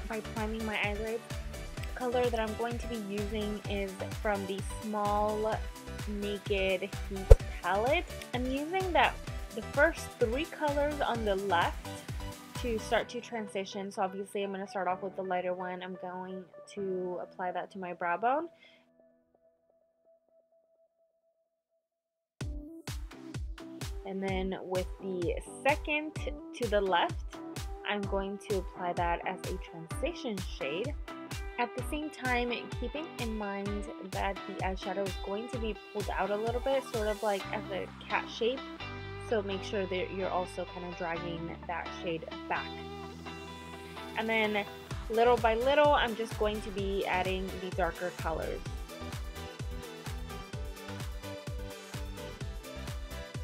by priming my eyelids. Color that I'm going to be using is from the Small Naked Heat palette. I'm using the first 3 colors on the left to start to transition. So obviously I'm going to start off with the lighter one. I'm going to apply that to my brow bone. And then with the second to the left, I'm going to apply that as a transition shade. At the same time, keeping in mind that the eyeshadow is going to be pulled out a little bit, sort of like as a cat shape. So make sure that you're also kind of dragging that shade back. And then little by little, I'm just going to be adding the darker colors.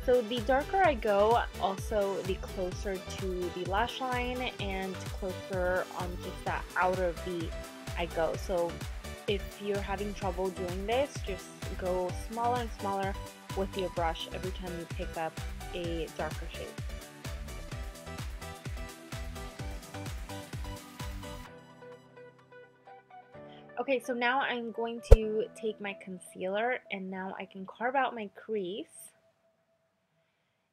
So the darker I go, also the closer to the lash line and closer on just that outer V I go. So if you're having trouble doing this, just go smaller and smaller with your brush every time you pick up a darker shade. Okay, so now I'm going to take my concealer and now I can carve out my crease.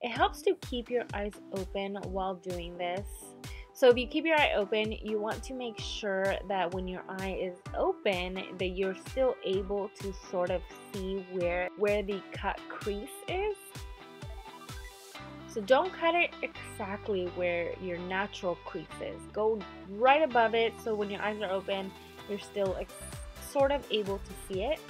It helps to keep your eyes open while doing this. So if you keep your eye open, you want to make sure that when your eye is open, that you're still able to sort of see where the cut crease is. So don't cut it exactly where your natural crease is. Go right above it so when your eyes are open, you're still sort of able to see it.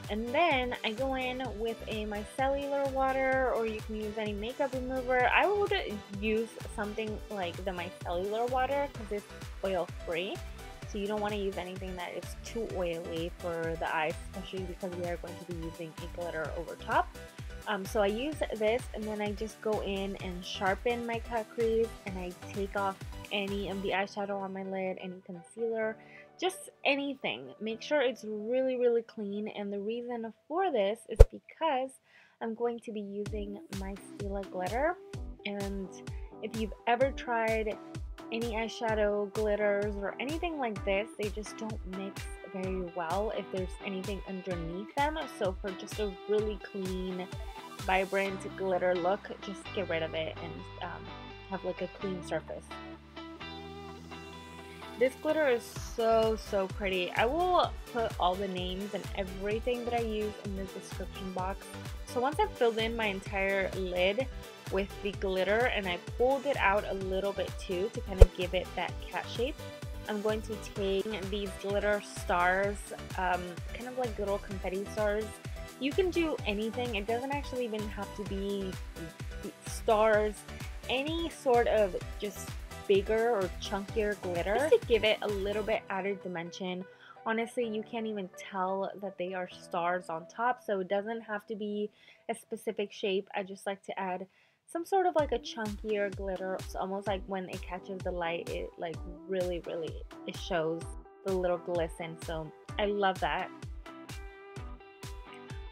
And then I go in with a micellar water, or you can use any makeup remover. I would use something like the micellar water because it's oil free. So you don't want to use anything that is too oily for the eyes, especially because we are going to be using a glitter over top. So I use this and then I just go in and sharpen my cut crease, and I take off any of the eyeshadow on my lid, any concealer, just anything. Make sure it's really, really clean. And the reason for this is because I'm going to be using my Stila glitter. And if you've ever tried any eyeshadow glitters or anything like this, they just don't mix very well if there's anything underneath them. So for just a really clean, vibrant glitter look, just get rid of it and have like a clean surface. This glitter is so pretty. I will put all the names and everything that I use in the description box. So once I've filled in my entire lid with the glitter and I pulled it out a little bit too to kind of give it that cat shape, I'm going to take these glitter stars, kind of like little confetti stars. You can do anything. It doesn't actually even have to be stars. Any sort of just bigger or chunkier glitter, just to give it a little bit added dimension. Honestly, you can't even tell that they are stars on top, so it doesn't have to be a specific shape. I just like to add some sort of like a chunkier glitter. It's almost like when it catches the light, it like really it shows the little glisten. So I love that.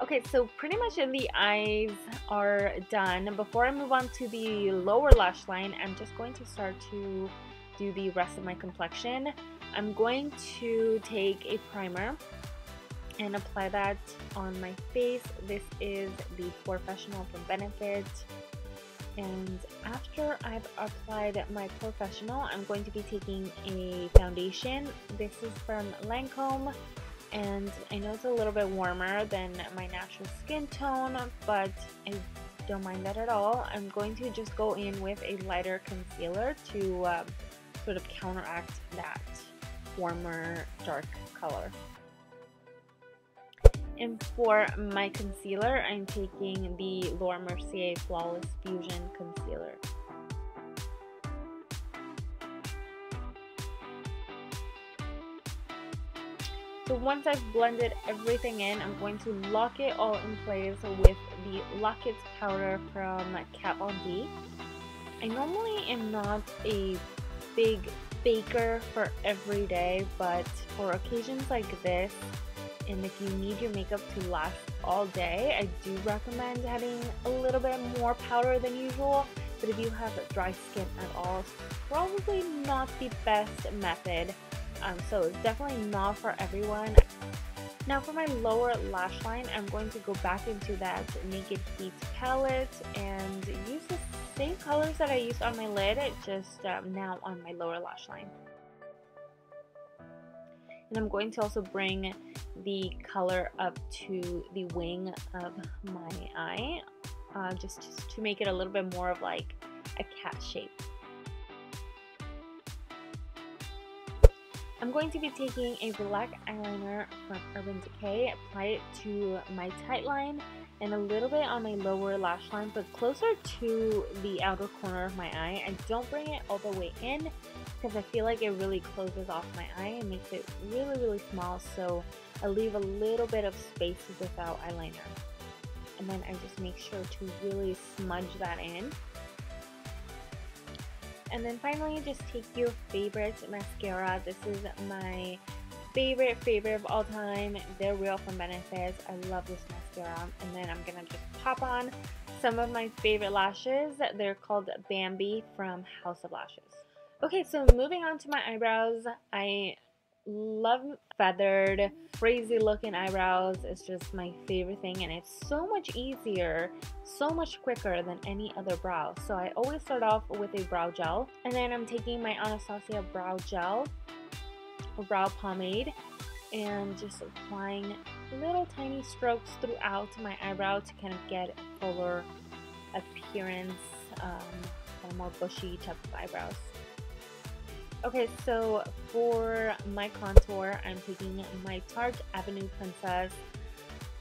Okay, so pretty much the eyes are done. Before I move on to the lower lash line, I'm just going to start to do the rest of my complexion. I'm going to take a primer and apply that on my face. This is the POREfessional from Benefit. And after I've applied my POREfessional, I'm going to be taking a foundation. This is from LANCÔME. And I know it's a little bit warmer than my natural skin tone, but I don't mind that at all. I'm going to just go in with a lighter concealer to sort of counteract that warmer dark color. And for my concealer, I'm taking the Mercier Flawless Fusion Concealer. So once I've blended everything in, I'm going to lock it all in place with the Lock It powder from Kat Von D. I normally am not a big baker for every day, but for occasions like this, and if you need your makeup to last all day, I do recommend having a little bit more powder than usual. but if you have dry skin at all, it's probably not the best method. So it's definitely not for everyone. Now for my lower lash line, I'm going to go back into that Naked Heat palette and use the same colors that I used on my lid, just now on my lower lash line. And I'm going to also bring the color up to the wing of my eye, just to make it a little bit more of like a cat shape. I'm going to be taking a black eyeliner from Urban Decay, apply it to my tight line and a little bit on my lower lash line, but closer to the outer corner of my eye. I don't bring it all the way in because I feel like it really closes off my eye and makes it really small, so I leave a little bit of space without eyeliner. And then I just make sure to really smudge that in. And then finally, just take your favorite mascara. This is my favorite of all time. They're real from Benefits. I love this mascara. And then I'm gonna just pop on some of my favorite lashes. They're called Bambi from House of Lashes. Okay, so moving on to my eyebrows. I love feathered, crazy looking eyebrows. It's just my favorite thing, and it's so much easier, so much quicker than any other brow. So I always start off with a brow gel, and then I'm taking my Anastasia brow gel or brow pomade and just applying little tiny strokes throughout my eyebrow to kind of get a fuller appearance, kind of more bushy type of eyebrows. Okay, so for my contour, I'm taking my Tarte Avenue Princess.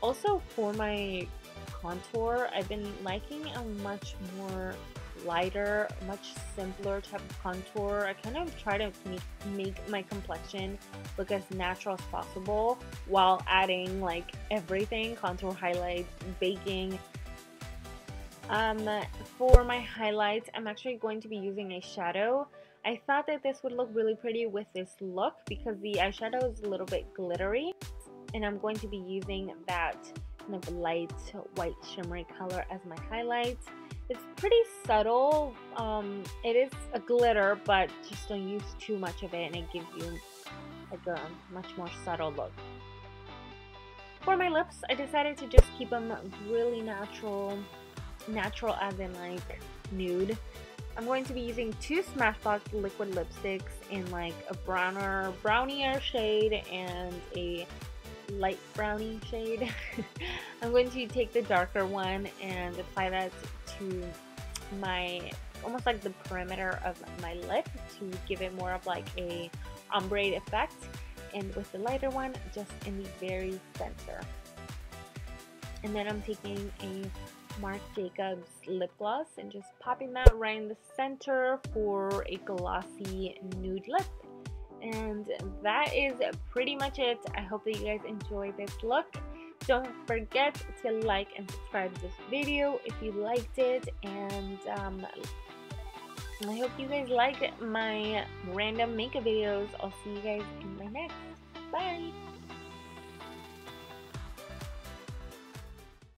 Also for my contour, I've been liking a much more lighter, much simpler type of contour. I kind of try to make my complexion look as natural as possible while adding like everything, contour, highlights, baking. For my highlights, I'm actually going to be using a shadow. I thought that this would look really pretty with this look because the eyeshadow is a little bit glittery, and I'm going to be using that kind of light white shimmery color as my highlight. It's pretty subtle. It is a glitter, but just don't use too much of it and it gives you like a much more subtle look. For my lips, I decided to just keep them really natural as in like nude. I'm going to be using two Smashbox liquid lipsticks in like a brownier shade and a light brownie shade. I'm going to take the darker one and apply that to my, almost like the perimeter of my lip to give it more of like a ombre effect, and with the lighter one just in the very center. And then I'm taking a Marc Jacobs lip gloss and just popping that right in the center for a glossy nude lip. And that is pretty much it. I hope that you guys enjoy this look. Don't forget to like and subscribe to this video if you liked it, and I hope you guys like my random makeup videos. I'll see you guys in my next.